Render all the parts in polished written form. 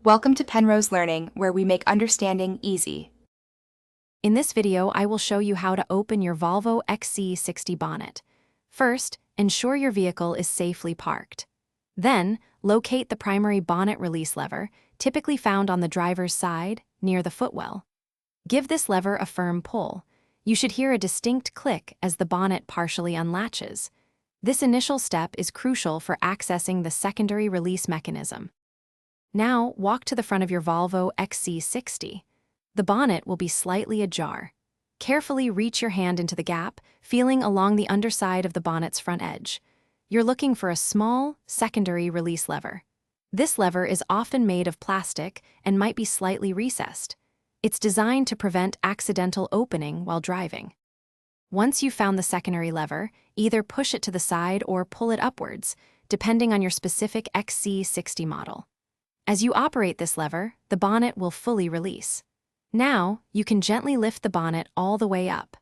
Welcome to Penrose Learning, where we make understanding easy. In this video, I will show you how to open your Volvo XC60 bonnet. First, ensure your vehicle is safely parked. Then, locate the primary bonnet release lever, typically found on the driver's side, near the footwell. Give this lever a firm pull. You should hear a distinct click as the bonnet partially unlatches. This initial step is crucial for accessing the secondary release mechanism. Now, walk to the front of your Volvo XC60. The bonnet will be slightly ajar. Carefully reach your hand into the gap, feeling along the underside of the bonnet's front edge. You're looking for a small, secondary release lever. This lever is often made of plastic and might be slightly recessed. It's designed to prevent accidental opening while driving. Once you've found the secondary lever, either push it to the side or pull it upwards, depending on your specific XC60 model. As you operate this lever, the bonnet will fully release. Now, you can gently lift the bonnet all the way up.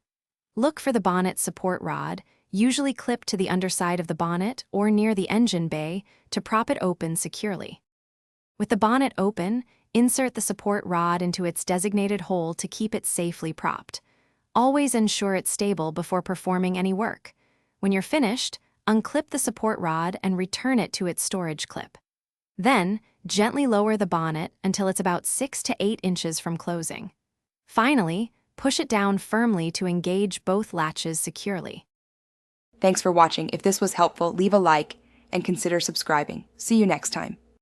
Look for the bonnet support rod, usually clipped to the underside of the bonnet or near the engine bay, to prop it open securely. With the bonnet open, insert the support rod into its designated hole to keep it safely propped. Always ensure it's stable before performing any work. When you're finished, unclip the support rod and return it to its storage clip. Then, gently lower the bonnet until it's about 6 to 8 inches from closing. Finally, push it down firmly to engage both latches securely. Thanks for watching. If this was helpful, leave a like and consider subscribing. See you next time.